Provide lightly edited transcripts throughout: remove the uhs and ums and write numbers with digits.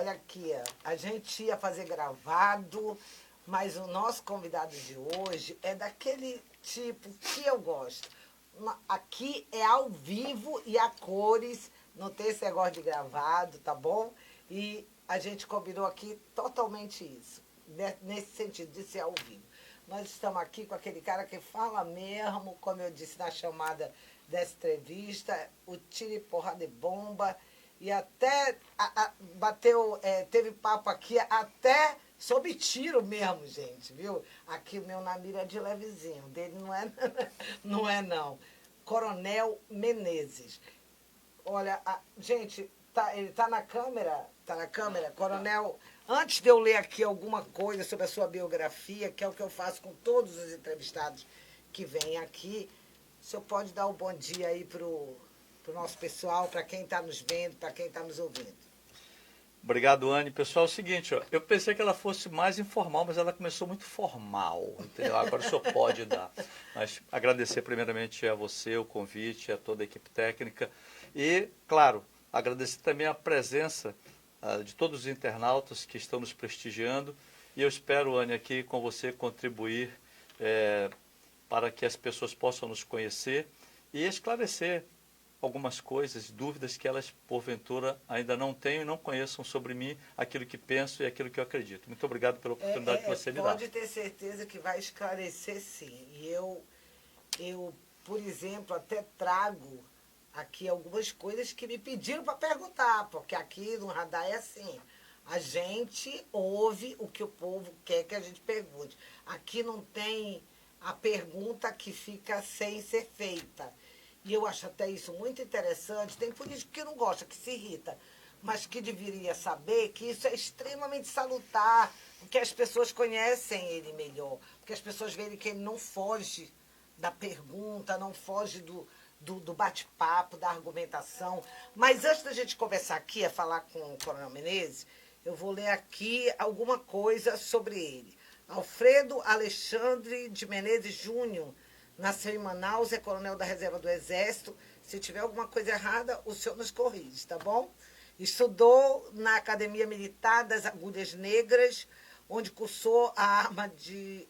olha aqui, a gente ia fazer gravado, mas o nosso convidado de hoje é daquele tipo que eu gosto. Aqui é ao vivo e a cores, não tem esse negócio de gravado, tá bom? E a gente combinou aqui totalmente isso, nesse sentido de ser ao vivo. Nós estamos aqui com aquele cara que fala mesmo, como eu disse na chamada dessa entrevista, o tiro e porrada de bomba, e até bateu, teve papo aqui até sob tiro mesmo, gente, viu? Aqui o meu na mira é de levezinho, dele não é, não é não. Coronel Menezes. Olha, gente, ele tá na câmera? Tá na câmera? Coronel, antes de eu ler aqui alguma coisa sobre a sua biografia, que é o que eu faço com todos os entrevistados que vêm aqui, o senhor pode dar o bom dia aí pro nosso pessoal, para quem está nos vendo, para quem está nos ouvindo. Obrigado, Anne. Pessoal, é o seguinte, ó, eu pensei que ela fosse mais informal, mas ela começou muito formal, entendeu? Agora o senhor pode dar. Mas agradecer primeiramente a você, o convite, a toda a equipe técnica e, claro, agradecer também a presença de todos os internautas que estão nos prestigiando e eu espero, Anne, aqui com você contribuir para que as pessoas possam nos conhecer e esclarecer algumas coisas, dúvidas que elas, porventura, ainda não tenham e não conheçam sobre mim, aquilo que penso e aquilo que eu acredito. Muito obrigado pela oportunidade que você me dá. Pode ter certeza que vai esclarecer, sim. E eu, por exemplo, até trago aqui algumas coisas que me pediram para perguntar, porque aqui no Radar é assim, a gente ouve o que o povo quer que a gente pergunte. Aqui não tem a pergunta que fica sem ser feita. E eu acho até isso muito interessante. Tem político que não gosta, que se irrita, mas que deveria saber que isso é extremamente salutar, porque as pessoas conhecem ele melhor, porque as pessoas veem que ele não foge da pergunta, não foge do bate-papo, da argumentação. Mas antes da gente conversar aqui, a falar com o Coronel Menezes, eu vou ler aqui alguma coisa sobre ele. Alfredo Alexandre de Menezes Júnior, nasceu em Manaus, é coronel da reserva do Exército. Se tiver alguma coisa errada, o senhor nos corrige, tá bom? Estudou na Academia Militar das Agulhas Negras, onde cursou a arma de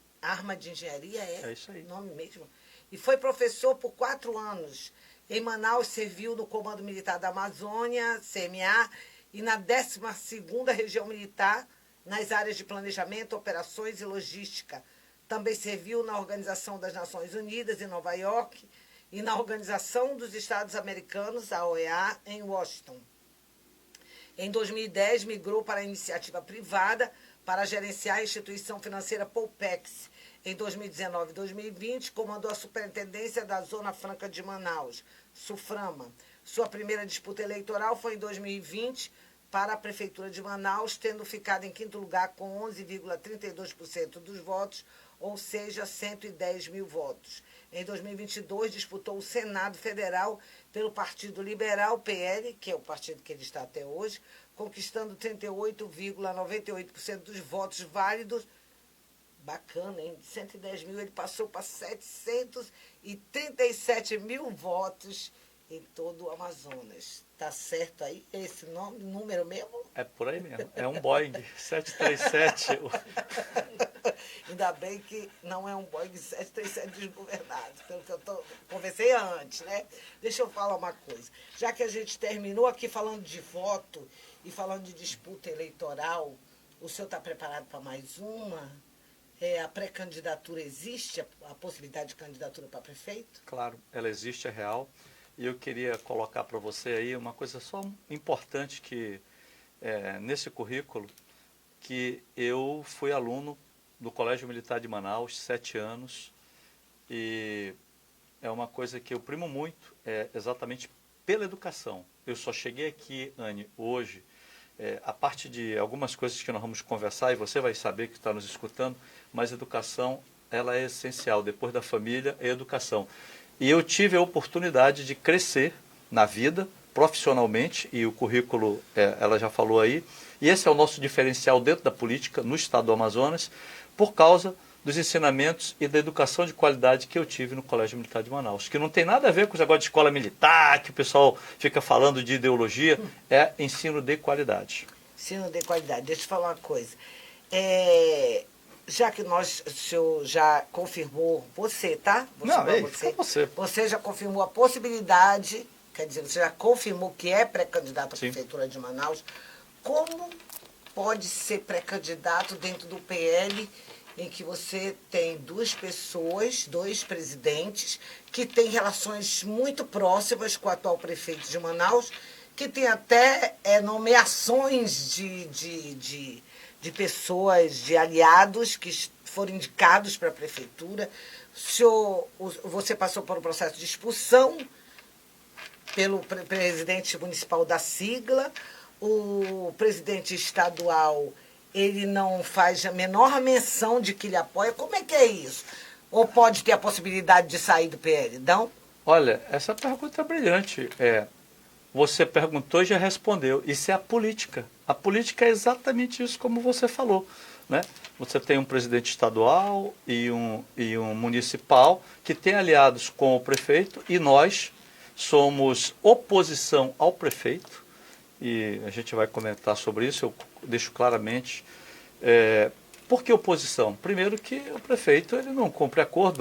engenharia, é isso aí. Nome mesmo? E foi professor por 4 anos. Em Manaus, serviu no Comando Militar da Amazônia, CMA, e na 12ª Região Militar, nas áreas de planejamento, operações e logística. Também serviu na Organização das Nações Unidas, em Nova York, e na Organização dos Estados Americanos, a OEA, em Washington. Em 2010, migrou para a iniciativa privada para gerenciar a instituição financeira Poupex. Em 2019 e 2020, comandou a Superintendência da Zona Franca de Manaus, SUFRAMA. Sua primeira disputa eleitoral foi em 2020 para a Prefeitura de Manaus, tendo ficado em 5º lugar com 11,32% dos votos, ou seja, 110 mil votos. Em 2022, disputou o Senado Federal pelo Partido Liberal, PL, que é o partido que ele está até hoje, conquistando 38,98% dos votos válidos. Bacana, hein? De 110 mil, ele passou para 737 mil votos em todo o Amazonas. Tá certo aí esse número mesmo? É por aí mesmo. É um Boeing 737. Ainda bem que não é um Boeing 737 desgovernado, pelo que eu conversei antes, né? Deixa eu falar uma coisa. Já que a gente terminou aqui falando de voto e falando de disputa eleitoral, o senhor está preparado para mais uma? A pré-candidatura existe? A possibilidade de candidatura para prefeito? Claro, ela existe, é real. E eu queria colocar para você aí uma coisa só importante que, nesse currículo, que eu fui aluno do Colégio Militar de Manaus, 7 anos, e é uma coisa que eu primo muito, exatamente pela educação. Eu só cheguei aqui, Anne, hoje, a parte de algumas coisas que nós vamos conversar, e você vai saber que está nos escutando, mas educação, ela é essencial. Depois da família, é educação. E eu tive a oportunidade de crescer na vida, profissionalmente, e o currículo, ela já falou aí, e esse é o nosso diferencial dentro da política no estado do Amazonas, por causa dos ensinamentos e da educação de qualidade que eu tive no Colégio Militar de Manaus, que não tem nada a ver com os negócios de escola militar, que o pessoal fica falando de ideologia, é ensino de qualidade. ensino de qualidade. Deixa eu falar uma coisa. Já que o senhor já confirmou, você, tá? Você já confirmou a possibilidade, quer dizer, você já confirmou que é pré-candidato à Prefeitura de Manaus. Como pode ser pré-candidato dentro do PL, em que você tem duas pessoas, dois presidentes, que têm relações muito próximas com o atual prefeito de Manaus, que tem até nomeações de pessoas, de aliados que foram indicados para a prefeitura. Você passou por um processo de expulsão pelo presidente municipal da sigla. O presidente estadual, ele não faz a menor menção de que ele apoia. Como é que é isso? Ou pode ter a possibilidade de sair do PL, não? Olha, essa pergunta é brilhante. Você perguntou e já respondeu. Isso é a política. A política é exatamente isso como você falou, né? Você tem um presidente estadual e um municipal que tem aliados com o prefeito, e nós somos oposição ao prefeito, e a gente vai comentar sobre isso. Eu deixo claramente. Por que oposição? Primeiro que o prefeito ele não cumpre acordo.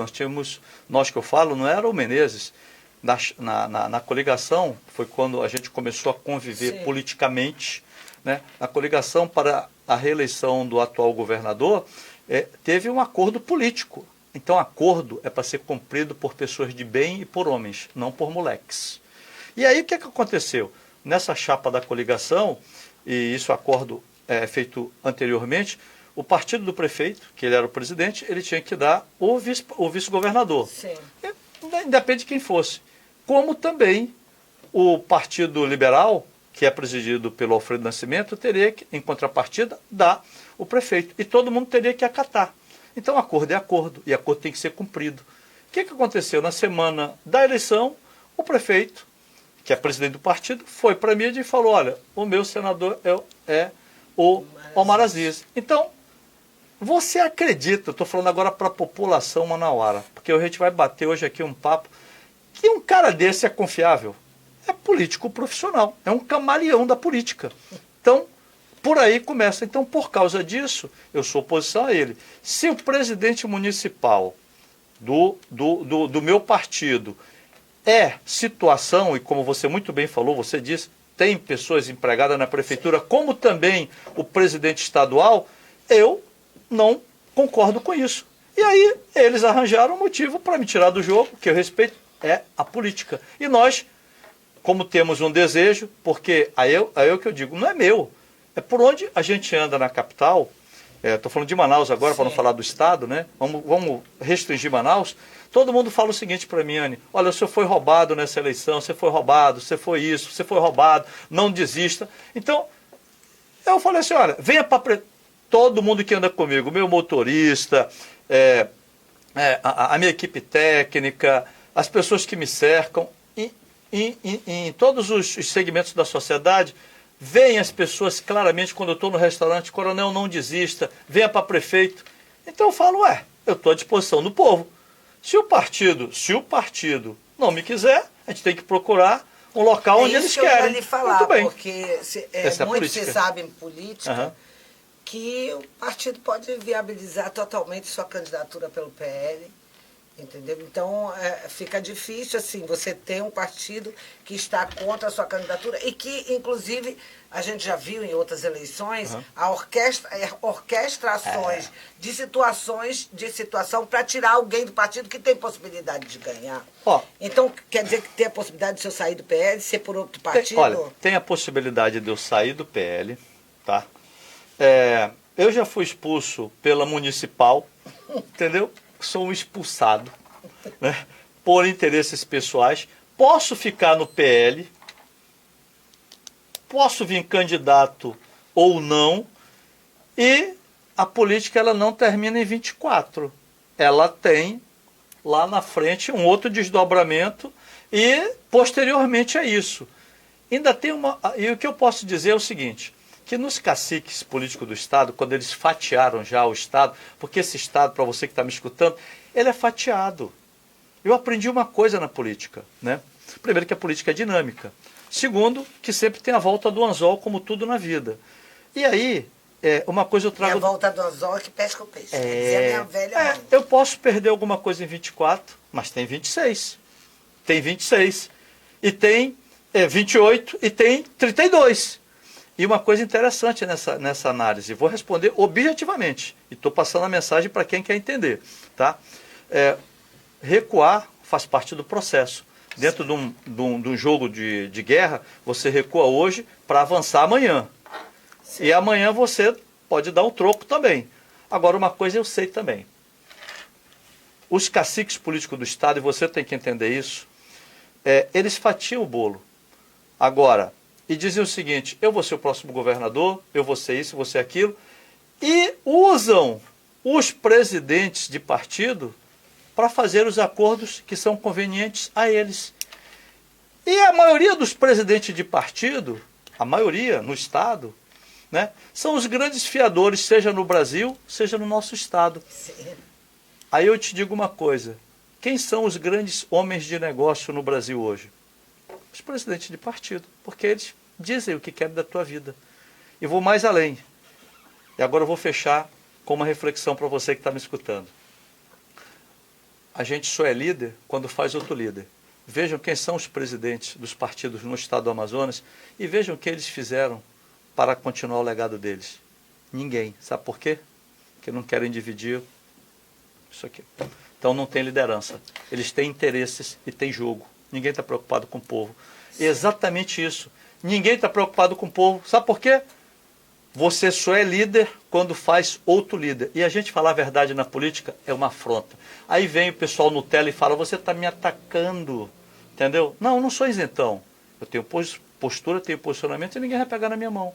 Nós que eu falo, não era o Menezes. Na coligação, foi quando a gente começou a conviver politicamente, né? A coligação para a reeleição do atual governador teve um acordo político. Então, acordo é para ser cumprido por pessoas de bem e por homens, não por moleques. E aí, o que aconteceu? Nessa chapa da coligação, e isso acordo feito anteriormente, o partido do prefeito, que ele era o presidente, ele tinha que dar o vice-governador. Independe de quem fosse. Como também o Partido Liberal, que é presidido pelo Alfredo Nascimento, teria que, em contrapartida, dar o prefeito. E todo mundo teria que acatar. Então, acordo é acordo, e acordo tem que ser cumprido. O que aconteceu? Na semana da eleição, o prefeito, que é presidente do partido, foi para a mídia e falou: olha, o meu senador é o Omar Aziz. Então, você acredita, estou falando agora para a população manauara, porque a gente vai bater hoje aqui um papo, que um cara desse é confiável? É político profissional, é um camaleão da política. Então, por aí começa. Então, por causa disso, eu sou oposição a ele. Se o presidente municipal do meu partido situação, e como você muito bem falou, você disse, tem pessoas empregadas na prefeitura, como também o presidente estadual, eu não concordo com isso. E aí eles arranjaram um motivo para me tirar do jogo, que eu respeito, é a política. E nós, como temos um desejo, porque aí é o que eu digo, não é meu, é por onde a gente anda na capital. Estou falando de Manaus agora, para não falar do estado, né? Vamos restringir Manaus. Todo mundo fala o seguinte para mim: Anne, olha, o senhor foi roubado nessa eleição, você foi roubado, você foi isso, você foi roubado, não desista. Então, eu falei assim: olha, venha para todo mundo que anda comigo, meu motorista, a minha equipe técnica, as pessoas que me cercam, em todos os segmentos da sociedade. Veem as pessoas claramente quando eu estou no restaurante: coronel, não desista, venha para prefeito. Então eu falo: eu estou à disposição do povo. Se o partido não me quiser, a gente tem que procurar um local onde eles querem. Eu ia lhe falar, porque muitos se sabem em política que o partido pode viabilizar totalmente sua candidatura pelo PL. Entendeu? Então, fica difícil, assim, você ter um partido que está contra a sua candidatura e que, inclusive, a gente já viu em outras eleições, orquestrações de situação para tirar alguém do partido que tem possibilidade de ganhar. Então, quer dizer que tem a possibilidade de eu sair do PL, ser por outro partido? Olha, tem a possibilidade de eu sair do PL, tá? Eu já fui expulso pela municipal, entendeu? Sou um expulsado, né, por interesses pessoais. Posso ficar no PL, posso vir candidato ou não, e a política ela não termina em 24. Ela tem lá na frente um outro desdobramento e posteriormente a isso. Ainda tem e o que eu posso dizer é o seguinte: que nos caciques políticos do Estado, quando eles fatiaram já o Estado, porque esse Estado, para você que está me escutando, ele é fatiado. Eu aprendi uma coisa na política, né? Primeiro, que a política é dinâmica. Segundo, que sempre tem a volta do anzol, como tudo na vida. E aí, uma coisa eu trago... É a volta do anzol que pesca o peixe. Dizia minha velha mãe. Eu posso perder alguma coisa em 24, mas tem 26. Tem 26. E tem 28 e tem 32. E uma coisa interessante nessa análise, vou responder objetivamente, e estou passando a mensagem para quem quer entender. Tá? Recuar faz parte do processo. Dentro de um jogo de guerra, você recua hoje para avançar amanhã. Sim. E amanhã você pode dar um troco também. Agora, uma coisa eu sei também. Os caciques políticos do Estado, e você tem que entender isso, eles fatiam o bolo. Agora, e diziam o seguinte, eu vou ser o próximo governador, eu vou ser isso, eu vou ser aquilo, e usam os presidentes de partido para fazer os acordos que são convenientes a eles. E a maioria dos presidentes de partido, a maioria no Estado, né, são os grandes fiadores, seja no Brasil, seja no nosso Estado. Sim. Aí eu te digo uma coisa, quem são os grandes homens de negócio no Brasil hoje? Os presidentes de partido, porque eles dizem o que querem da tua vida. E vou mais além. E agora eu vou fechar com uma reflexão para você que está me escutando. A gente só é líder quando faz outro líder. Vejam quem são os presidentes dos partidos no estado do Amazonas e vejam o que eles fizeram para continuar o legado deles. Ninguém. Sabe por quê? Porque não querem dividir isso aqui. Então não tem liderança. Eles têm interesses e têm jogo. Ninguém está preocupado com o povo. É exatamente isso. Ninguém está preocupado com o povo. Sabe por quê? Você só é líder quando faz outro líder. E a gente falar a verdade na política é uma afronta. Aí vem o pessoal Nutella e fala, você está me atacando. Entendeu? Não, não sou isentão. Eu tenho postura, tenho posicionamento e ninguém vai pegar na minha mão.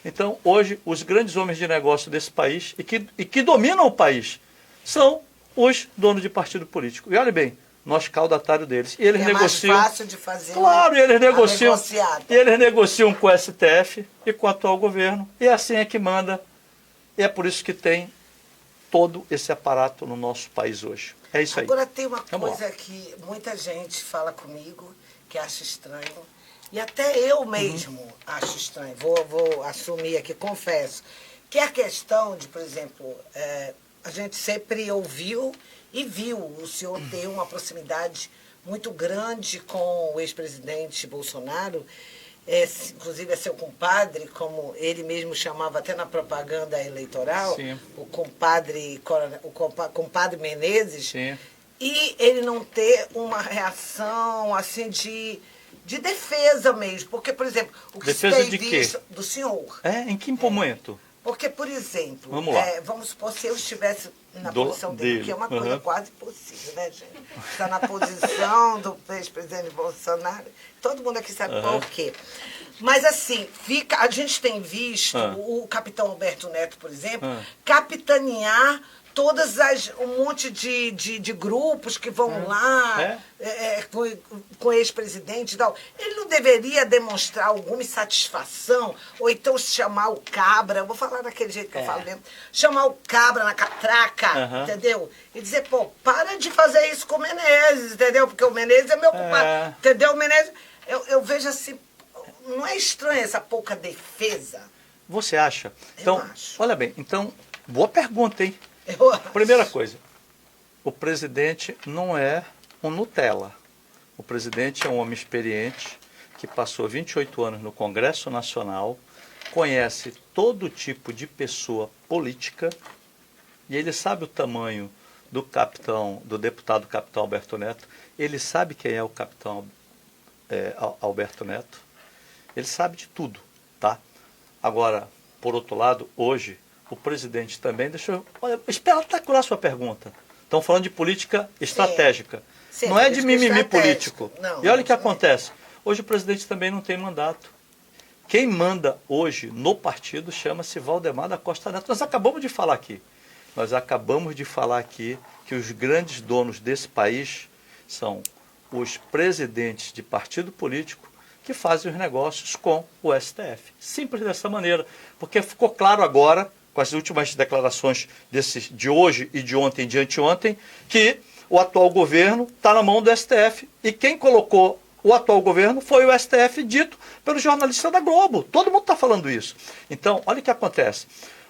Então, hoje, os grandes homens de negócio desse país e que dominam o país são os donos de partido político. E olha bem, nós caudatário deles. E eles negociam. Mais fácil de fazer. Claro, e eles negociam. E eles negociam com o STF e com o atual governo. E assim é que manda. E é por isso que tem todo esse aparato no nosso país hoje. É isso aí. Agora tem uma coisa que muita gente fala comigo, que acha estranho. E até eu mesmo acho estranho. Vou assumir aqui, confesso. Que é a questão de, por exemplo, a gente sempre ouviu e viu o senhor ter uma proximidade muito grande com o ex-presidente Bolsonaro, inclusive é seu compadre, como ele mesmo chamava até na propaganda eleitoral, sim, o compadre Menezes, sim, e ele não ter uma reação assim de defesa mesmo, porque, por exemplo, o que defesa se tem de visto quê? Do senhor. Em que momento? Porque, por exemplo, vamos supor, se eu estivesse na posição dele, que é uma coisa quase impossível, né, gente? Está na posição do ex-presidente Bolsonaro, todo mundo aqui sabe por quê. Mas, assim, a gente tem visto o capitão Alberto Neto, por exemplo, capitanear um monte de grupos que vão lá com ex-presidente e tal. Ele não deveria demonstrar alguma insatisfação, ou então chamar o cabra, eu vou falar daquele jeito que eu falo mesmo, chamar o cabra na catraca, entendeu? E dizer, pô, para de fazer isso com o Menezes, entendeu? Porque o Menezes é meu compadre, entendeu? O Menezes, eu vejo assim, não é estranho essa pouca defesa? Você acha? Então, eu acho. Olha bem, então, boa pergunta, hein? Primeira coisa, o presidente não é um Nutella. O presidente é um homem experiente que passou 28 anos no Congresso Nacional, conhece todo tipo de pessoa política e ele sabe o tamanho do deputado capitão Alberto Neto, ele sabe quem é o capitão Alberto Neto, ele sabe de tudo, tá? Agora, por outro lado, hoje, o presidente também, espetacular a sua pergunta. Estão falando de política estratégica. Sim, não é de mimimi político. Não, e olha o que acontece. Hoje o presidente também não tem mandato. Quem manda hoje no partido chama-se Valdemar da Costa Neto. Nós acabamos de falar aqui. Que os grandes donos desse país são os presidentes de partido político que fazem os negócios com o STF. Simples dessa maneira. Porque ficou claro agora, com as últimas declarações de hoje e de ontem e de anteontem, que o atual governo está na mão do STF. E quem colocou o atual governo foi o STF dito pelo jornalista da Globo. Todo mundo está falando isso. Então, olha o que acontece.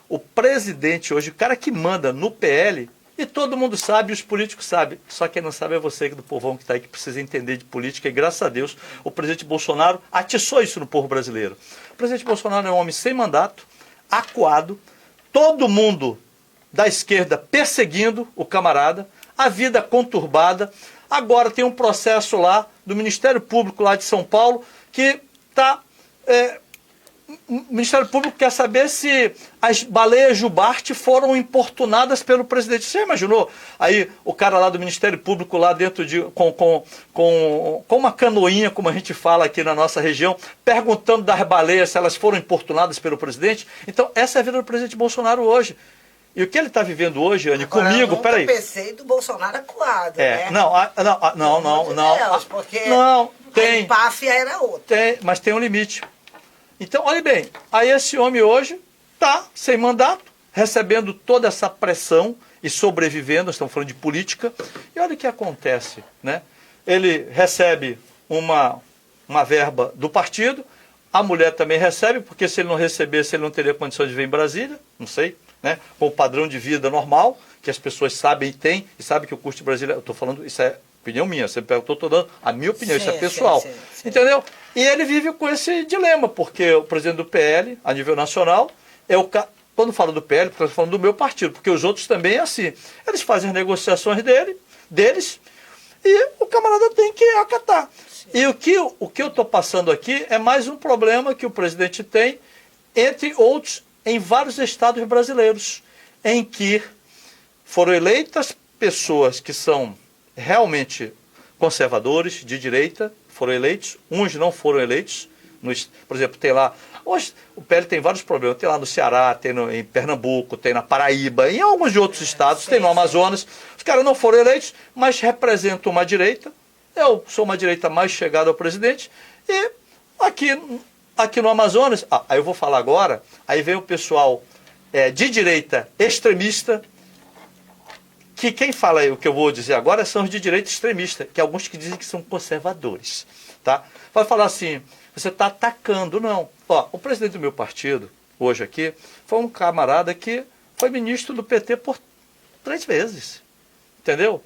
O presidente hoje, o cara que manda no PL, e todo mundo sabe, os políticos sabem. Só quem não sabe é você do povão que está aí, que precisa entender de política. E graças a Deus, o presidente Bolsonaro atiçou isso no povo brasileiro. O presidente Bolsonaro é um homem sem mandato, acuado, todo mundo da esquerda perseguindo o camarada, a vida conturbada. Agora tem um processo lá do Ministério Público lá de São Paulo que está... o Ministério Público quer saber se as baleias Jubarte foram importunadas pelo presidente. Você imaginou? Aí o cara lá do Ministério Público lá dentro de... com uma canoinha, como a gente fala aqui na nossa região, perguntando das baleias se elas foram importunadas pelo presidente. Então essa é a vida do presidente Bolsonaro hoje. E o que ele está vivendo hoje, Anny, comigo, peraí. Eu pensei do Bolsonaro acuado, né? Não, porque não, tem. A empáfia era outra. Tem, mas tem um limite. Então, olha bem, aí esse homem hoje está sem mandato, recebendo toda essa pressão e sobrevivendo, nós estamos falando de política, e olha o que acontece, né? Ele recebe uma verba do partido, a mulher também recebe, porque se ele não recebesse, ele não teria condição de viver em Brasília, não sei, né? Com o padrão de vida normal, que as pessoas sabem e têm, e sabem que o custo brasileiro, eu estou falando, isso é opinião minha, você perguntou, estou dando a minha opinião, isso é pessoal, sim. Entendeu? E ele vive com esse dilema, porque o presidente do PL, a nível nacional, quando falo do PL, estou falando do meu partido, porque os outros também é assim. Eles fazem as negociações deles, e o camarada tem que acatar. Sim. E o que eu estou passando aqui é mais um problema que o presidente tem, entre outros, em vários estados brasileiros, em que foram eleitas pessoas que são realmente conservadores, de direita, foram eleitos, uns não foram eleitos. Por exemplo, tem lá, hoje o PL tem vários problemas, tem lá no Ceará, tem em Pernambuco, tem na Paraíba, em alguns de outros estados, tem no Amazonas. Os caras não foram eleitos, mas representam uma direita. Eu sou uma direita mais chegada ao presidente. E aqui no Amazonas, aí eu vou falar agora, aí vem o pessoal de direita extremista, que quem fala aí, o que eu vou dizer agora são os de direita extremista, que alguns que dizem que são conservadores. Tá? Vai falar assim, você está atacando, não. O presidente do meu partido, hoje aqui, foi um camarada que foi ministro do PT por 3 vezes. Entendeu?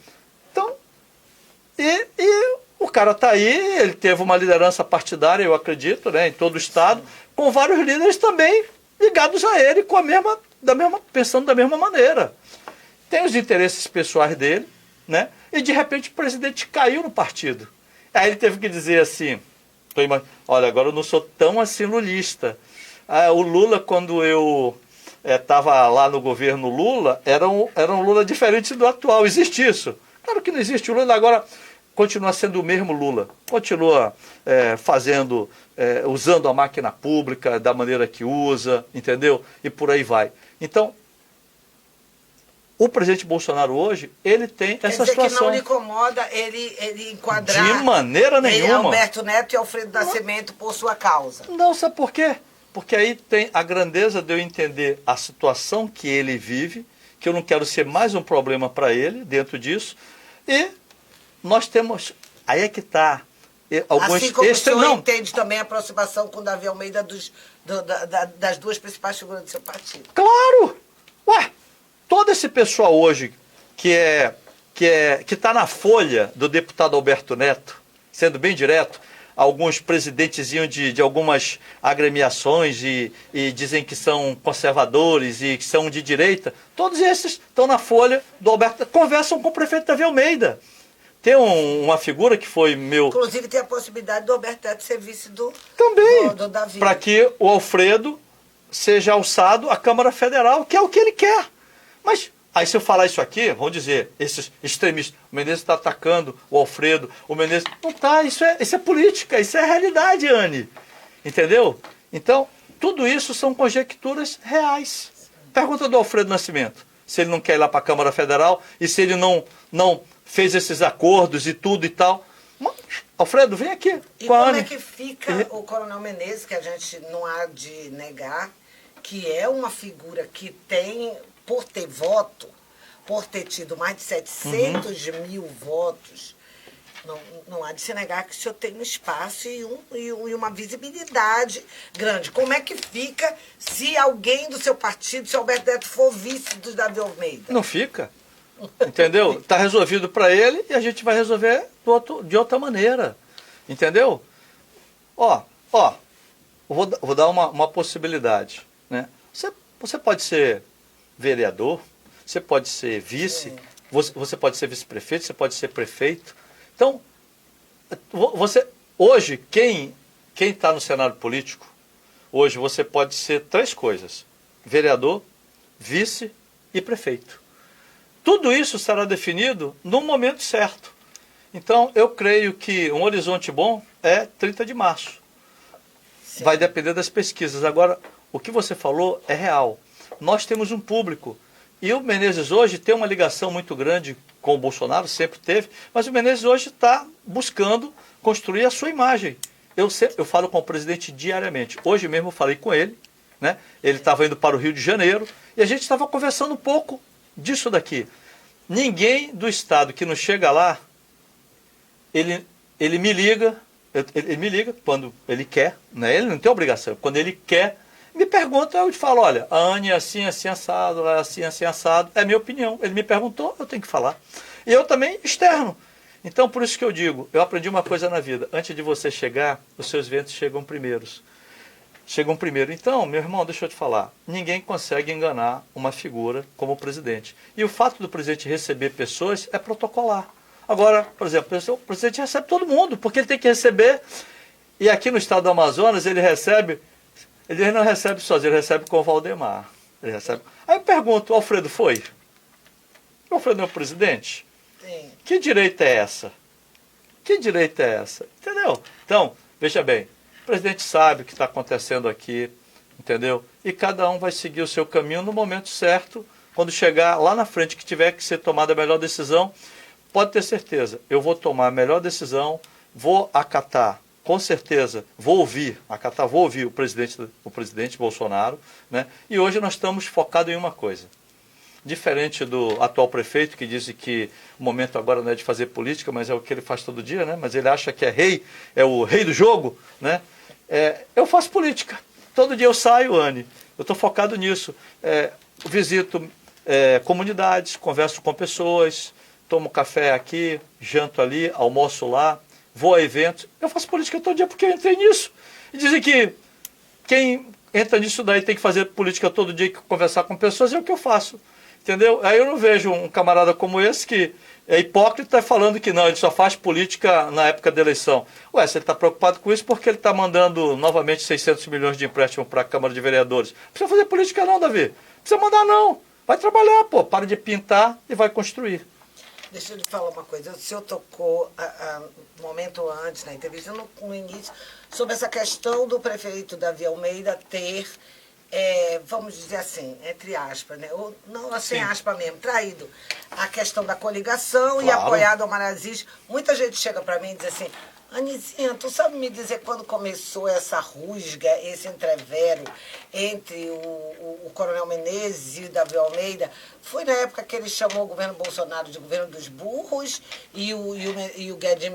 Então, e o cara está aí, ele teve uma liderança partidária, eu acredito, né, em todo o estado, com vários líderes também ligados a ele, pensando da mesma maneira. Tem os interesses pessoais dele, né? E de repente o presidente caiu no partido. Aí ele teve que dizer assim, olha, agora eu não sou tão assim lulista. O Lula, quando eu estava lá no governo Lula, era um Lula diferente do atual. Existe isso? Claro que não existe. O Lula agora continua sendo o mesmo Lula. Continua usando a máquina pública da maneira que usa, entendeu? E por aí vai. Então, o presidente Bolsonaro hoje, ele tem essa situação. Quer dizer que não lhe incomoda ele enquadrar... De maneira nenhuma. Alberto Neto e Alfredo Nascimento por sua causa. Não, sabe por quê? Porque aí tem a grandeza de eu entender a situação que ele vive, que eu não quero ser mais um problema para ele dentro disso, e nós temos... Aí é que está... Assim como o senhor entende também a aproximação com o Davi Almeida das duas principais figuras do seu partido. Claro! Ué! Todo esse pessoal hoje que está na folha do deputado Alberto Neto, sendo bem direto, alguns presidentezinhos de algumas agremiações e dizem que são conservadores e que são de direita, todos esses estão na folha do Alberto Neto, conversam com o prefeito Davi Almeida. Tem uma figura que foi meu... Inclusive tem a possibilidade do Alberto Neto ser vice do Davi. Para que o Alfredo seja alçado à Câmara Federal, que é o que ele quer. Mas, aí se eu falar isso aqui, vamos dizer, esses extremistas, o Menezes está atacando o Alfredo, o Menezes... Não está, isso é política, isso é realidade, Anny. Entendeu? Então, tudo isso são conjecturas reais. Pergunta do Alfredo Nascimento, se ele não quer ir lá para a Câmara Federal e se ele não fez esses acordos e tudo e tal. Mas, Alfredo, vem aqui. E como é que fica o Coronel Menezes, que a gente não há de negar, que é uma figura que tem... por ter voto, por ter tido mais de 700 mil votos, Não há de se negar que o senhor tem um espaço e uma visibilidade grande. Como é que fica se alguém do seu partido, se Alberto Neto, for vice do Davi Almeida? Não fica. Entendeu? Está resolvido para ele e a gente vai resolver de outra maneira. Entendeu? Ó, vou dar uma possibilidade. Né? Você pode ser vereador, você pode ser vice, você pode ser vice-prefeito, você pode ser prefeito. Então, hoje, quem está no cenário político, hoje você pode ser 3 coisas: vereador, vice e prefeito. Tudo isso será definido no momento certo. Então, eu creio que um horizonte bom é 30 de março. Sim. Vai depender das pesquisas. Agora, o que você falou é real. Nós temos um público. E o Menezes hoje tem uma ligação muito grande com o Bolsonaro, sempre teve, mas o Menezes hoje está buscando construir a sua imagem. Eu falo com o presidente diariamente. Hoje mesmo eu falei com ele, né? Ele estava indo para o Rio de Janeiro e a gente estava conversando um pouco disso daqui. Ninguém do Estado que não chega lá, ele me liga, ele me liga quando ele quer, né? Ele não tem obrigação, quando ele quer, me pergunta, eu te falo, olha, a Anne é assim, assim, assado, ela é assim, assim, assado, é minha opinião. Ele me perguntou, eu tenho que falar. E eu também externo. Então, por isso que eu digo, eu aprendi uma coisa na vida, antes de você chegar, os seus ventos chegam primeiro. Então, meu irmão, deixa eu te falar, ninguém consegue enganar uma figura como o presidente. E o fato do presidente receber pessoas é protocolar. Agora, por exemplo, o presidente recebe todo mundo, porque ele tem que receber, e aqui no estado do Amazonas ele não recebe sozinho, ele recebe com o Valdemar. Ele recebe. Aí eu pergunto, o Alfredo foi? O Alfredo é o presidente? Sim. Que direita é essa? Que direita é essa? Entendeu? Então, veja bem, o presidente sabe o que está acontecendo aqui, entendeu? E cada um vai seguir o seu caminho no momento certo, quando chegar lá na frente que tiver que ser tomada a melhor decisão, pode ter certeza, eu vou tomar a melhor decisão, vou acatar, com certeza, vou ouvir o presidente Bolsonaro, né? E hoje nós estamos focados em uma coisa. Diferente do atual prefeito, que diz que o momento agora não é de fazer política, mas é o que ele faz todo dia, né? Mas ele acha que é o rei do jogo, né? Eu faço política. Todo dia eu saio, Anne. Eu estou focado nisso. Visito comunidades, converso com pessoas, tomo café aqui, janto ali, almoço lá, vou a eventos. Eu faço política todo dia porque eu entrei nisso. E dizem que quem entra nisso daí tem que fazer política todo dia, que conversar com pessoas, é o que eu faço. Entendeu? Aí eu não vejo um camarada como esse que é hipócrita falando que não, ele só faz política na época da eleição. Ué, se ele está preocupado com isso, porque ele está mandando novamente 600 milhões de empréstimo para a Câmara de Vereadores? Não precisa fazer política não, Davi. Não precisa mandar não. Vai trabalhar, pô. Para de pintar e vai construir. Deixa eu lhe falar uma coisa. O senhor tocou um momento antes, na entrevista, no início, sobre essa questão do prefeito Davi Almeida ter, vamos dizer assim, entre aspas, né? Ou, não, sem aspas mesmo, traído a questão da coligação, claro, e apoiado ao Maraziz. Muita gente chega para mim e diz assim, Anizinha, tu sabe me dizer quando começou essa rusga, esse entrevero entre o Coronel Menezes e o Davi Almeida? Foi na época que ele chamou o governo Bolsonaro de governo dos burros e o Guedes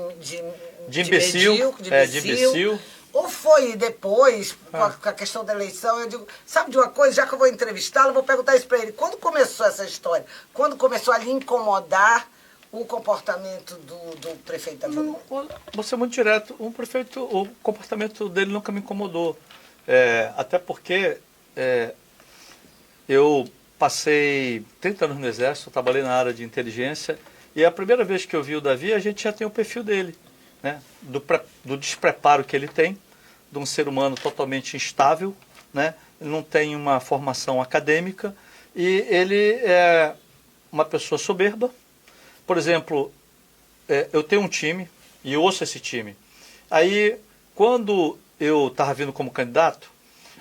de imbecil? Ou foi depois, com a questão da eleição? Eu digo, sabe de uma coisa? Já que eu vou entrevistá-lo, eu vou perguntar isso para ele. Quando começou essa história? Quando começou a lhe incomodar o comportamento do prefeito Davi Almeida? Vou ser muito direto. O comportamento dele nunca me incomodou. Até porque eu passei 30 anos no Exército, trabalhei na área de inteligência, e a primeira vez que eu vi o Davi, a gente já tem o perfil dele, né? Do despreparo que ele tem, de um ser humano totalmente instável, né? Ele não tem uma formação acadêmica, e ele é uma pessoa soberba. Por exemplo, eu tenho um time, e eu ouço esse time. Aí, quando eu estava vindo como candidato,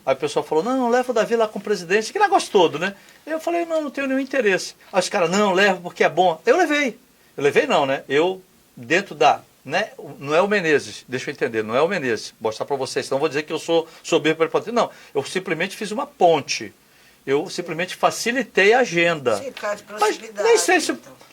aí o pessoal falou, não, leva o Davi lá com o presidente, que negócio todo, né? Eu falei, não tenho nenhum interesse. Aí os caras, não, leva porque é bom. Eu levei. Eu levei não, né? Eu, dentro da... Né? Não é o Menezes, deixa eu entender, não é o Menezes. Vou mostrar para vocês, não vou dizer que eu sou soberbo prepotente. Não, eu simplesmente fiz uma ponte. Eu simplesmente facilitei a agenda. Sim, mas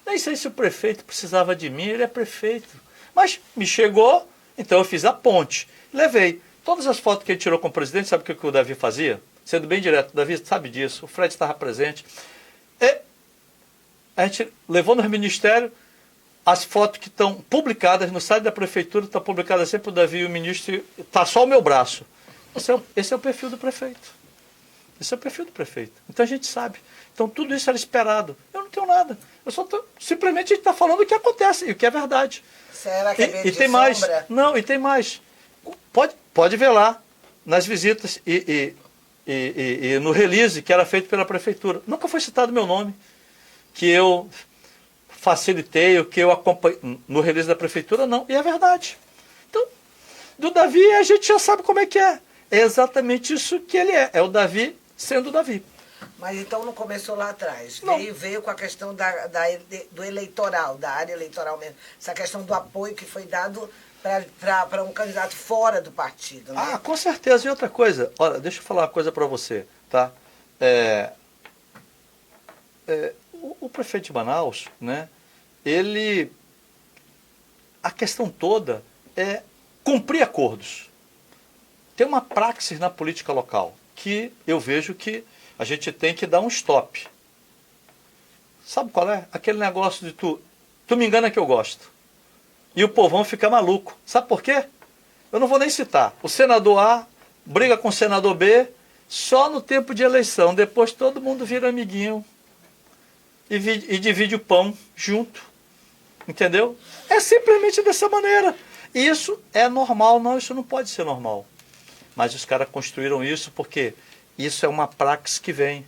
nem sei se o prefeito precisava de mim, ele é prefeito. Mas me chegou, então eu fiz a ponte. Levei. Todas as fotos que ele tirou com o presidente, sabe o que o Davi fazia? Sendo bem direto, o Davi sabe disso, o Fred estava presente. E a gente levou no ministério as fotos que estão publicadas no site da prefeitura, estão publicadas sempre o Davi e o ministro, está só o meu braço. Esse é o perfil do prefeito. Esse é o perfil do prefeito. Então a gente sabe. Então tudo isso era esperado. Eu não tenho nada. Eu só simplesmente a gente está falando o que acontece e o que é verdade. Será que é medo e de tem mais. sombra? Não, e tem mais. Pode ver lá nas visitas e no release que era feito pela prefeitura. Nunca foi citado meu nome. Que eu facilitei, o que eu acompanhei no release da prefeitura, não. E é verdade. Então, do Davi a gente já sabe como é que é. É exatamente isso que ele é. É o Davi sendo o Davi. Mas então não começou lá atrás. Não. Veio com a questão do eleitoral, da área eleitoral mesmo. Essa questão do apoio que foi dado para um candidato fora do partido, né? Ah, com certeza. E outra coisa, olha, deixa eu falar uma coisa para você, tá? O prefeito de Manaus, né? A questão toda é cumprir acordos. Tem uma praxis na política local que eu vejo que a gente tem que dar um stop. Sabe qual é? Aquele negócio de tu me engana que eu gosto. E o povão fica maluco. Sabe por quê? Eu não vou nem citar. O senador A briga com o senador B só no tempo de eleição. Depois todo mundo vira amiguinho e divide o pão junto. Entendeu? É simplesmente dessa maneira. E isso é normal. Não, isso não pode ser normal. Mas os caras construíram isso porque isso é uma praxis que vem.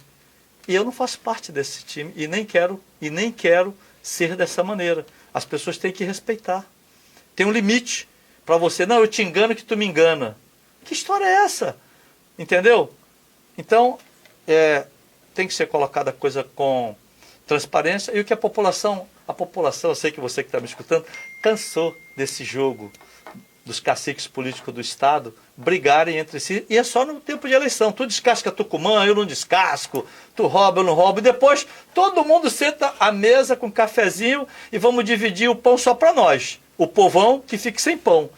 E eu não faço parte desse time e nem quero ser dessa maneira. As pessoas têm que respeitar. Tem um limite para você. Não, eu te engano que tu me engana. Que história é essa? Entendeu? Então, tem que ser colocada a coisa com transparência. E o que a população, eu sei que você que está me escutando, cansou desse jogo dos caciques políticos do Estado brigarem entre si, e é só no tempo de eleição. Tu descasca Tucumã, eu não descasco, tu rouba, eu não roubo, e depois todo mundo senta à mesa com um cafezinho e vamos dividir o pão só para nós, o povão que fique sem pão.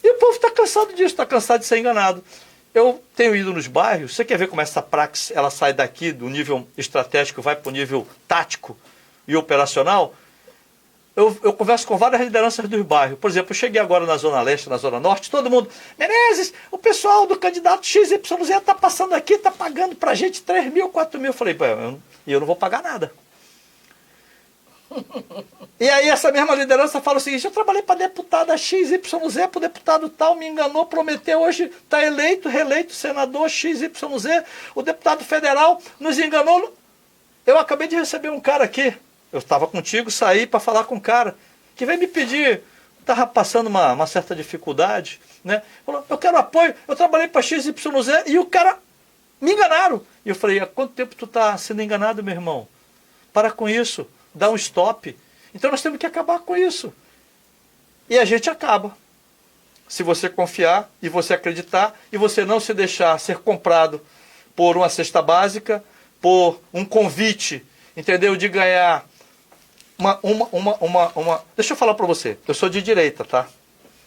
E o povo está cansado disso, está cansado de ser enganado. Eu tenho ido nos bairros, você quer ver como essa praxis ela sai daqui do nível estratégico, vai para o nível tático e operacional? Eu converso com várias lideranças dos bairros. Por exemplo, eu cheguei agora na Zona Leste, na Zona Norte, todo mundo, Menezes, o pessoal do candidato XYZ está passando aqui, está pagando para a gente 3 mil, 4 mil. Eu falei, eu não vou pagar nada. E aí essa mesma liderança fala o seguinte, eu trabalhei para deputada XYZ, para o deputado tal, me enganou, prometeu, hoje está eleito, reeleito, senador XYZ, o deputado federal nos enganou. Eu acabei de receber um cara aqui, eu estava contigo, saí para falar com um cara, que veio me pedir, estava passando uma certa dificuldade, né? Falou, eu quero apoio, eu trabalhei para XYZ e o cara me enganaram. E eu falei, há quanto tempo tu está sendo enganado, meu irmão? Para com isso, dá um stop. Então nós temos que acabar com isso. E a gente acaba. Se você confiar e você acreditar e você não se deixar ser comprado por uma cesta básica, por um convite, entendeu? De ganhar Deixa eu falar para você, eu sou de direita, tá?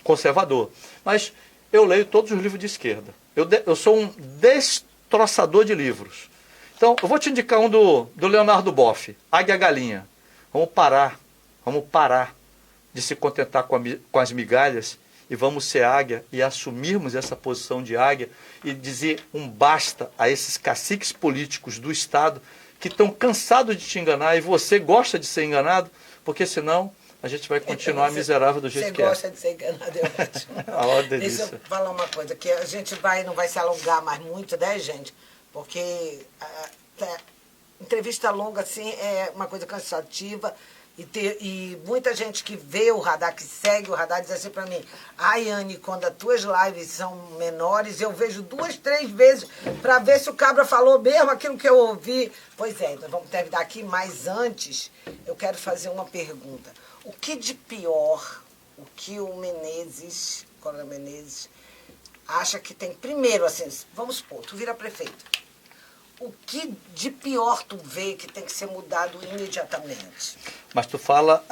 Conservador. Mas eu leio todos os livros de esquerda. Eu sou um destroçador de livros. Então, eu vou te indicar um do Leonardo Boff, Águia Galinha. Vamos parar de se contentar com as migalhas e vamos ser águia e assumirmos essa posição de águia e dizer um basta a esses caciques políticos do Estado que estão cansados de te enganar e você gosta de ser enganado, porque senão a gente vai continuar miserável do jeito que é. Você gosta de ser enganado, é ótimo. Ó, delícia. Deixa eu falar uma coisa, que a gente não vai se alongar mais muito, né, gente? Porque entrevista longa, assim, é uma coisa cansativa. E muita gente que vê o radar, que segue o radar, diz assim para mim, ai, Anne, quando as tuas lives são menores, eu vejo 2, 3 vezes para ver se o cabra falou mesmo aquilo que eu ouvi. Pois é, nós vamos terminar aqui, mas antes eu quero fazer uma pergunta. O que de pior, o que o Coronel Menezes, acha que tem, primeiro, assim, vamos supor, tu vira prefeito. O que de pior tu vê que tem que ser mudado imediatamente? Mas tu fala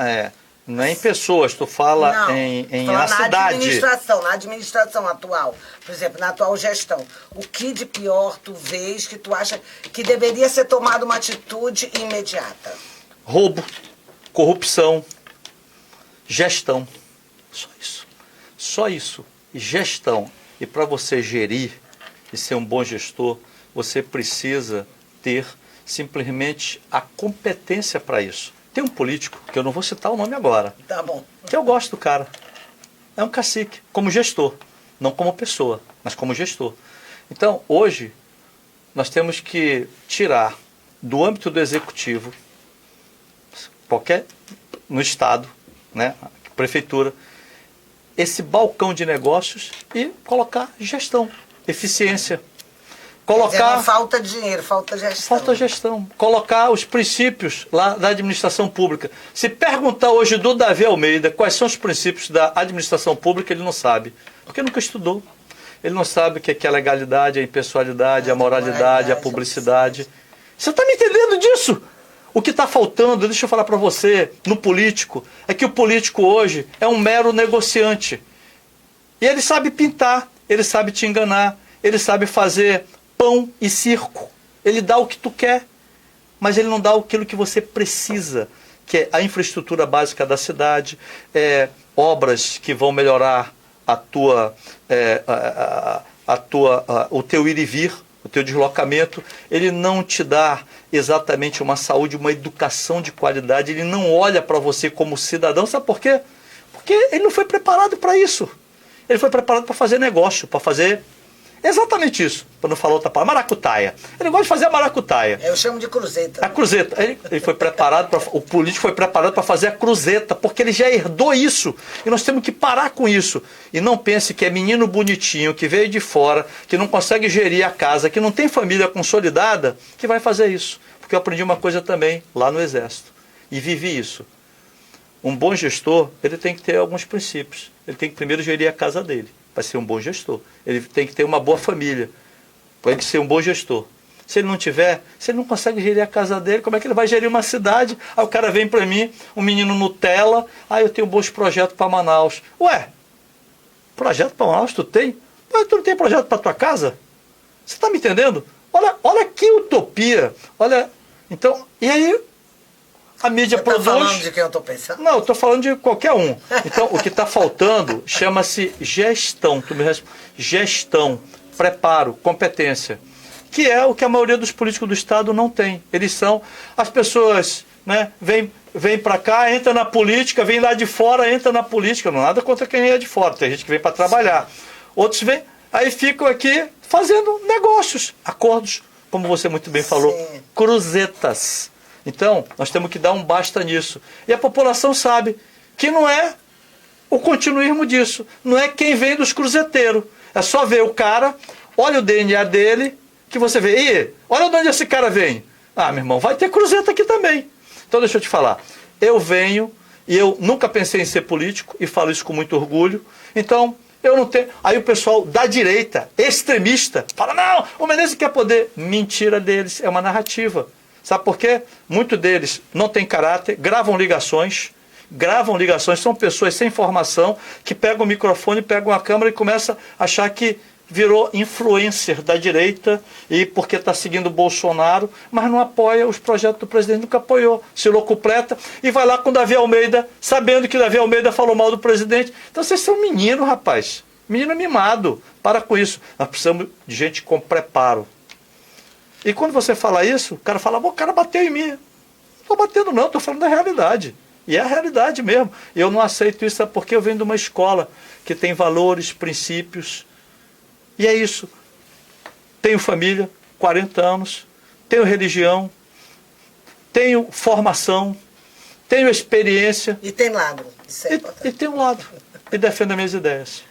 Não é em pessoas, tu fala Não, na cidade. Na administração atual, por exemplo, na atual gestão. O que de pior tu vês que tu acha que deveria ser tomada uma atitude imediata? Roubo, corrupção, gestão. Só isso. Só isso. Gestão. E para você gerir e ser um bom gestor, você precisa ter simplesmente a competência para isso. Tem um político, que eu não vou citar o nome agora, Tá bom. que eu gosto do cara. É um cacique, como gestor. Não como pessoa, mas como gestor. Então, hoje, nós temos que tirar do âmbito do executivo, no Estado, né, prefeitura, esse balcão de negócios e colocar gestão, eficiência. Colocar, não falta dinheiro, falta gestão. Falta gestão. Colocar os princípios lá da administração pública. Se perguntar hoje do Davi Almeida quais são os princípios da administração pública, ele não sabe. Porque nunca estudou. Ele não sabe o que é a legalidade, a impessoalidade, a moralidade, a publicidade. Você está me entendendo disso? O que está faltando, deixa eu falar para você, no político, é que o político hoje é um mero negociante. E ele sabe pintar, ele sabe te enganar, ele sabe fazer pão e circo. Ele dá o que tu quer, mas ele não dá aquilo que você precisa, que é a infraestrutura básica da cidade, obras que vão melhorar o teu ir e vir, o teu deslocamento. Ele não te dá exatamente uma saúde, uma educação de qualidade. Ele não olha para você como cidadão. Sabe por quê? Porque ele não foi preparado para isso. Ele foi preparado para fazer negócio, para fazer exatamente isso. Para não falar outra palavra, maracutaia. Ele gosta de fazer a maracutaia. Eu chamo de cruzeta. A cruzeta. Ele foi preparado, o político foi preparado para fazer a cruzeta, porque ele já herdou isso. E nós temos que parar com isso. E não pense que é menino bonitinho, que veio de fora, que não consegue gerir a casa, que não tem família consolidada, que vai fazer isso. Porque eu aprendi uma coisa também lá no Exército. E vivi isso. Um bom gestor, ele tem que ter alguns princípios. Ele tem que primeiro gerir a casa dele, para ser um bom gestor. Ele tem que ter uma boa família, para ele ser um bom gestor. Se ele não tiver, se ele não consegue gerir a casa dele, como é que ele vai gerir uma cidade? Aí o cara vem para mim, um menino Nutella, eu tenho bons projetos para Manaus. Ué, projeto para Manaus tu tem? Mas tu não tem projeto para tua casa? Você está me entendendo? Olha que utopia. Olha, então, e aí a mídia produz... Você está falando de quem eu estou pensando? Não, eu estou falando de qualquer um. Então, o que está faltando chama-se gestão. Gestão, preparo, competência. Que é o que a maioria dos políticos do Estado não tem. Eles são... As pessoas, né, vêm para cá, entra na política, vem lá de fora, entra na política. Não nada contra quem é de fora. Tem gente que vem para trabalhar. Outros vêm, aí ficam aqui fazendo negócios, acordos, como você muito bem falou, cruzetas. Então, nós temos que dar um basta nisso. E a população sabe que não é o continuismo disso. Não é quem vem dos cruzeteiros. É só ver o cara, olha o DNA dele, que você vê. E olha de onde esse cara vem. Meu irmão, vai ter cruzeta aqui também. Então, deixa eu te falar. Eu venho, e eu nunca pensei em ser político, e falo isso com muito orgulho. Então, eu não tenho... Aí o pessoal da direita, extremista, fala, não, o Menezes quer poder. Mentira deles, é uma narrativa. Sabe por quê? Muitos deles não têm caráter, gravam ligações, são pessoas sem formação, que pegam o microfone, pegam a câmera e começam a achar que virou influencer da direita e porque está seguindo o Bolsonaro, mas não apoia os projetos do presidente, nunca apoiou, se locupleta e vai lá com o Davi Almeida, sabendo que o Davi Almeida falou mal do presidente. Então vocês são menino, rapaz, menino mimado, para com isso. Nós precisamos de gente com preparo. E quando você fala isso, o cara fala, o cara bateu em mim. Não estou batendo não, estou falando da realidade. E é a realidade mesmo. E eu não aceito isso, sabe porque eu venho de uma escola que tem valores, princípios. E é isso. Tenho família, 40 anos, tenho religião, tenho formação, tenho experiência. E tem lado. Isso é importante. E tenho lado. E defendo as minhas ideias.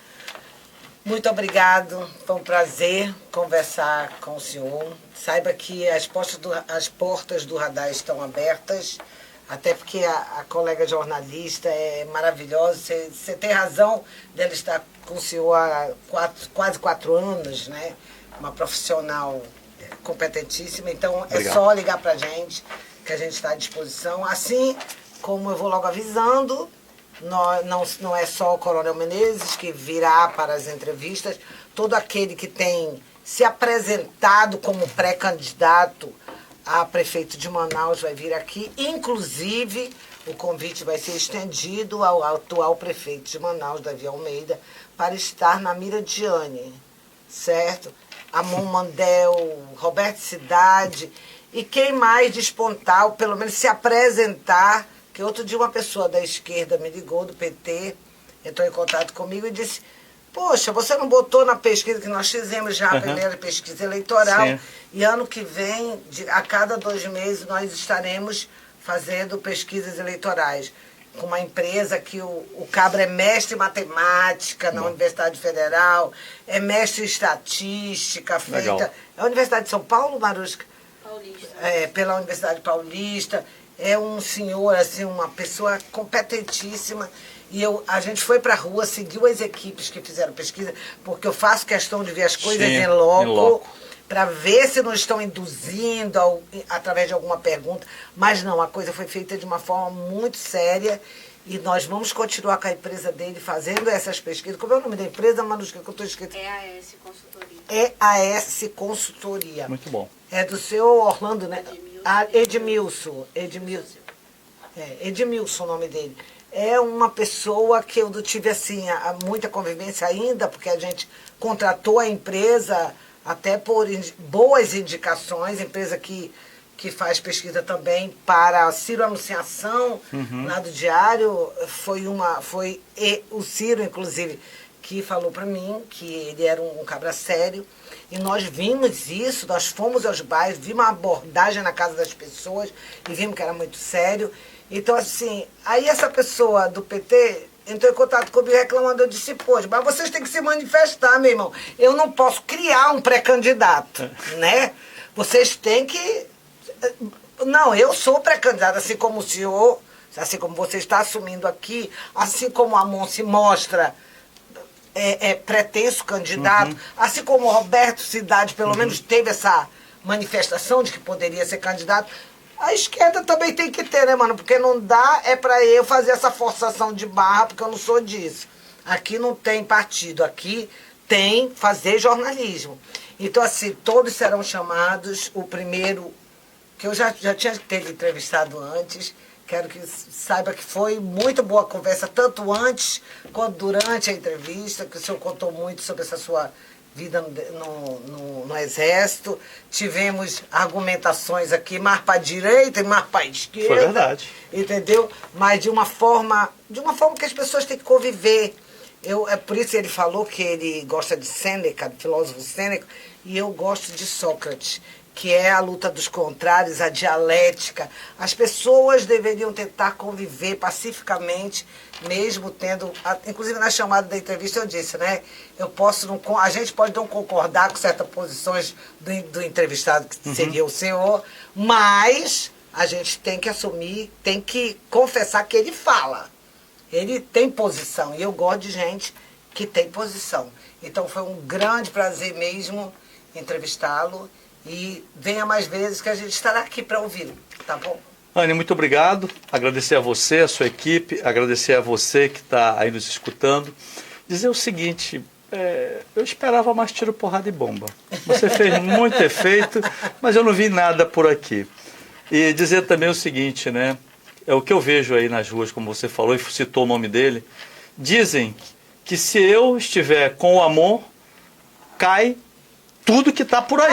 Muito obrigado, foi um prazer conversar com o senhor. Saiba que as portas do Radar estão abertas, até porque a colega jornalista é maravilhosa. Você tem razão dela estar com o senhor há quase 4 anos, né? Uma profissional competentíssima. Então, obrigado. É só ligar para a gente, que a gente está à disposição. Assim como eu vou logo avisando, não é só o Coronel Menezes que virá para as entrevistas, todo aquele que tem se apresentado como pré-candidato a prefeito de Manaus vai vir aqui, inclusive o convite vai ser estendido ao atual prefeito de Manaus, Davi Almeida, para estar na mira de Diane, certo? Amon Mandel, Roberto Cidade, e quem mais despontar, ou pelo menos se apresentar, que outro dia uma pessoa da esquerda me ligou, do PT, entrou em contato comigo e disse, poxa, você não botou na pesquisa que nós fizemos já a primeira pesquisa eleitoral, sim, e ano que vem, a cada 2 meses, nós estaremos fazendo pesquisas eleitorais com uma empresa que o Cabra é mestre em matemática na Universidade Federal, é mestre em estatística, feita... Legal. É a Universidade de São Paulo, Marusca? Paulista. Pela Universidade Paulista. É um senhor, assim, uma pessoa competentíssima. E a gente foi para a rua, seguiu as equipes que fizeram pesquisa, porque eu faço questão de ver as coisas em loco, para ver se não estão induzindo através de alguma pergunta. Mas não, a coisa foi feita de uma forma muito séria e nós vamos continuar com a empresa dele fazendo essas pesquisas. Como é o nome da empresa, Manusca, que eu estou escrito? EAS Consultoria. EAS Consultoria. Muito bom. É do seu Orlando, né? Edmilson. Edmilson o nome dele. É uma pessoa que eu tive, assim, muita convivência ainda, porque a gente contratou a empresa até por boas indicações, empresa que faz pesquisa também para Ciro Anunciação, lá do Diário. Foi o Ciro, inclusive, que falou para mim que ele era um cabra sério. E nós vimos isso, nós fomos aos bairros, vimos a abordagem na casa das pessoas e vimos que era muito sério. Então, assim, aí essa pessoa do PT entrou em contato comigo reclamando, eu disse, poxa, mas vocês têm que se manifestar, meu irmão. Eu não posso criar um pré-candidato, né? Vocês têm que... Não, eu sou pré-candidato, assim como o senhor, assim como você está assumindo aqui, assim como a Amon se mostra pretenso candidato, assim como o Roberto Cidade, pelo menos, teve essa manifestação de que poderia ser candidato. A esquerda também tem que ter, né, mano? Porque não dá para eu fazer essa forçação de barra, porque eu não sou disso. Aqui não tem partido, aqui tem fazer jornalismo. Então, assim, todos serão chamados. O primeiro, que eu já tinha ter entrevistado antes, quero que saiba que foi muito boa a conversa, tanto antes quanto durante a entrevista, que o senhor contou muito sobre essa sua vida no Exército. Tivemos argumentações aqui, mais para a direita e mais para a esquerda. Foi verdade. Entendeu? Mas de uma forma que as pessoas têm que conviver. É por isso que ele falou que ele gosta de Sêneca, do filósofo Sêneca, e eu gosto de Sócrates, que é a luta dos contrários, a dialética. As pessoas deveriam tentar conviver pacificamente, mesmo tendo... Inclusive, na chamada da entrevista, eu disse, né? A gente pode não concordar com certas posições do entrevistado, que seria o senhor, mas a gente tem que assumir, tem que confessar que ele fala. Ele tem posição, e eu gosto de gente que tem posição. Então, foi um grande prazer mesmo entrevistá-lo. E venha mais vezes que a gente estará aqui para ouvi-lo, tá bom? Anny, muito obrigado. Agradecer a você, a sua equipe, agradecer a você que está aí nos escutando. Dizer o seguinte, eu esperava mais tiro, porrada e bomba. Você fez muito efeito, mas eu não vi nada por aqui. E dizer também o seguinte, né? É o que eu vejo aí nas ruas, como você falou e citou o nome dele. Dizem que se eu estiver com o Amon, cai tudo que está por aí.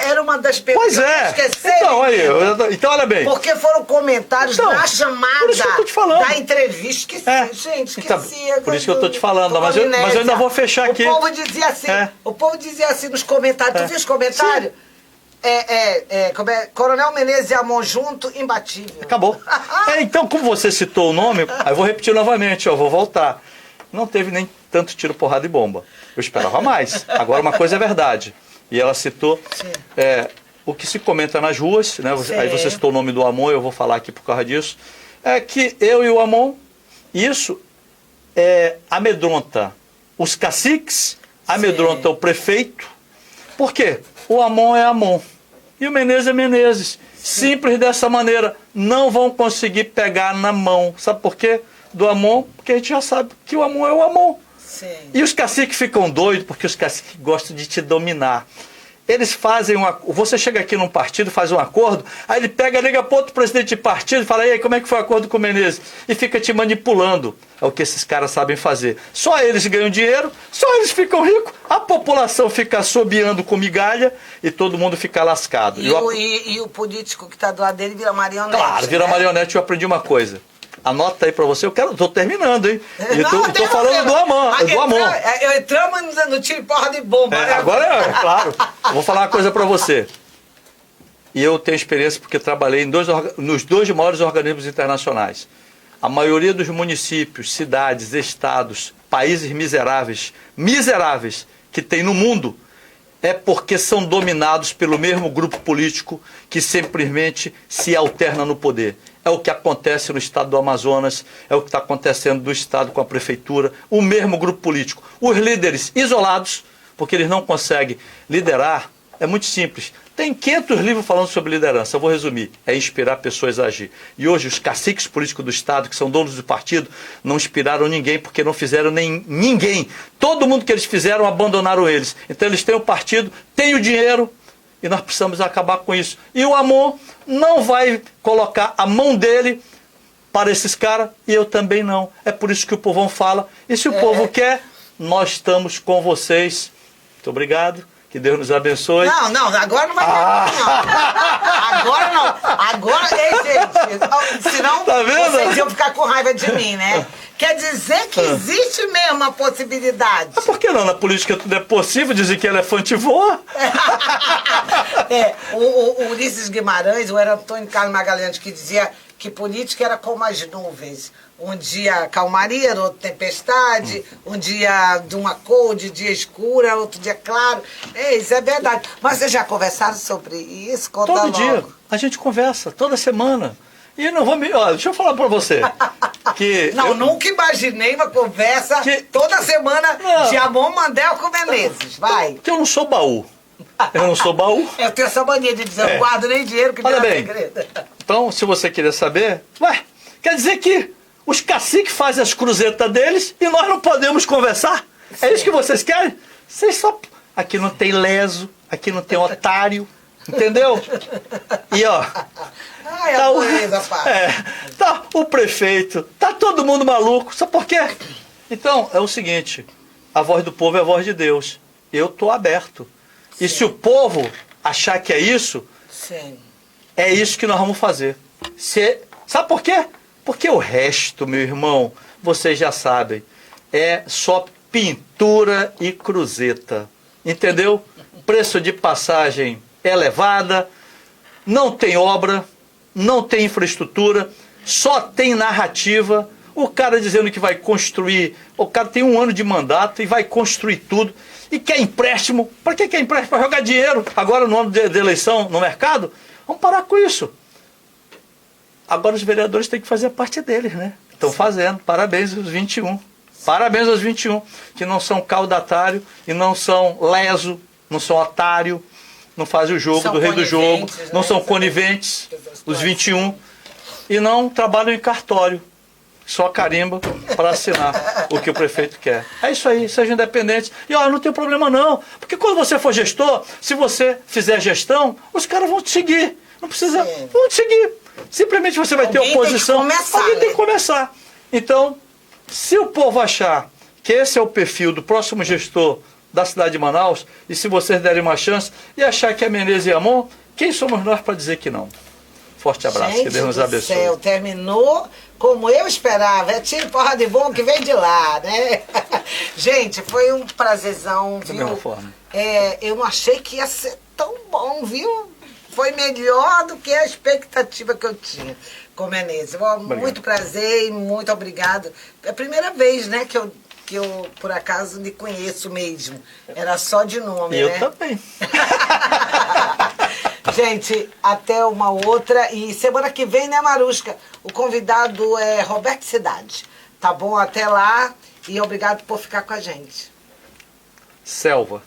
Era uma das perguntas. Pois é. Então, olha bem. Porque foram comentários na chamada da entrevista. Gente, esqueci. Por isso que eu estou te falando. Mas eu ainda vou fechar aqui. O povo dizia assim nos comentários. Tu viu os comentários? Coronel Menezes e Amon junto, imbatível. Acabou. Então, como você citou o nome, aí eu vou repetir novamente, vou voltar. Não teve nem tanto tiro, porrada e bomba. Eu esperava mais. Agora, uma coisa é verdade. E ela citou o que se comenta nas ruas, né? Aí você citou o nome do Amon, eu vou falar aqui por causa disso, é que eu e o Amon, isso amedronta os caciques, amedronta o prefeito. Por quê? O Amon é Amon e o Menezes é Menezes. Simples dessa maneira. Não vão conseguir pegar na mão. Sabe por quê? do Amon, porque a gente já sabe que o Amon é o Amon. Sim. E os caciques ficam doidos porque os caciques gostam de te dominar. Eles fazem você chega aqui num partido, faz um acordo, aí ele pega, liga para outro presidente de partido e fala, e aí, como é que foi o acordo com o Menezes? E fica te manipulando. É o que esses caras sabem fazer. Só eles ganham dinheiro, só eles ficam ricos, a população fica assobiando com migalha e todo mundo fica lascado. E o político que está do lado dele vira marionete. Claro, vira marionete. Eu aprendi uma coisa. Anota aí pra você, tô terminando, hein? E tô falando do Amon. Eu entramos no tiro porra de bomba. Agora, claro. Eu vou falar uma coisa pra você. E eu tenho experiência porque trabalhei nos 2 maiores organismos internacionais. A maioria dos municípios, cidades, estados, países miseráveis que tem no mundo, é porque são dominados pelo mesmo grupo político que simplesmente se alterna no poder. É o que acontece no estado do Amazonas, é o que está acontecendo no estado com a prefeitura, o mesmo grupo político. Os líderes isolados, porque eles não conseguem liderar, é muito simples. Tem 500 livros falando sobre liderança, eu vou resumir, é inspirar pessoas a agir. E hoje os caciques políticos do estado, que são donos do partido, não inspiraram ninguém, porque não fizeram nem ninguém. Todo mundo que eles fizeram, abandonaram eles. Então eles têm o partido, têm o dinheiro, e nós precisamos acabar com isso. E o Amon não vai colocar a mão dele para esses caras, e eu também não. É por isso que o povão fala. E se o povo quer, nós estamos com vocês. Muito obrigado. Que Deus nos abençoe. Não, agora não vai ter não. Agora não. Agora, gente, senão tá vendo? Vocês iam ficar com raiva de mim, né? Quer dizer que existe mesmo a possibilidade. Mas por que não? Na política tudo é possível, dizem que elefante voa. O Ulisses Guimarães, ou era Antônio Carlos Magalhães, que dizia que política era como as nuvens. Um dia calmaria, outro tempestade, um dia de uma cor, de dia escura, outro dia claro. Isso é verdade. Mas vocês já conversaram sobre isso? Conta Todo logo. dia. A gente conversa, toda semana. E não vou me... Olha, deixa eu falar pra você. Que nunca imaginei uma conversa toda semana de Amon Mandel com Menezes. Vai. Porque eu não sou baú. Eu não sou baú. Eu tenho essa mania de dizer, eu não guardo nem dinheiro que Olha me dá bem, segredo. então, se você querer saber, quer dizer que os caciques fazem as cruzetas deles e nós não podemos conversar? Sim. É isso que vocês querem? Vocês só... Aqui não tem leso, aqui não tem otário, entendeu? E ó... Tá o prefeito, tá todo mundo maluco. Sabe por quê? Então, é o seguinte, a voz do povo é a voz de Deus. Eu tô aberto. Sim. E se o povo achar que é isso, sim, é isso que nós vamos fazer. Sabe por quê? Porque o resto, meu irmão, vocês já sabem, é só pintura e cruzeta. Entendeu? Preço de passagem elevada, não tem obra, não tem infraestrutura, só tem narrativa. O cara dizendo que vai construir, o cara tem 1 ano de mandato e vai construir tudo. E quer empréstimo. Para que quer empréstimo? Para jogar dinheiro agora no ano de eleição no mercado? Vamos parar com isso. Agora os vereadores têm que fazer a parte deles, né? Estão fazendo. Parabéns aos 21. Parabéns aos 21, que não são caudatário e não são leso, não são otário, não fazem o jogo do rei do jogo, não são coniventes, os 21, e não trabalham em cartório, só carimba para assinar o que o prefeito quer. É isso aí, sejam independentes. E ó, não tem problema não, porque quando você for gestor, se você fizer gestão, os caras vão te seguir, não precisa, vão te seguir. Simplesmente você vai ter oposição, alguém tem que começar. Então, se o povo achar que esse é o perfil do próximo gestor da cidade de Manaus, e se vocês derem uma chance, e achar que é Menezes e Amon, quem somos nós para dizer que não? Forte abraço, que Deus nos abençoe. Céu, terminou como eu esperava, é tiro porra de bom que vem de lá, né? Gente, foi um prazerzão, viu? Da mesma forma. Eu não achei que ia ser tão bom, viu? Foi melhor do que a expectativa que eu tinha com Menezes. Muito prazer e muito obrigado. É a primeira vez, né, que eu por acaso lhe conheço mesmo. Era só de nome, eu né? Eu também. Gente, até uma outra. E semana que vem, né, Marusca? O convidado é Roberto Cidade. Tá bom? Até lá. E obrigado por ficar com a gente. Selva.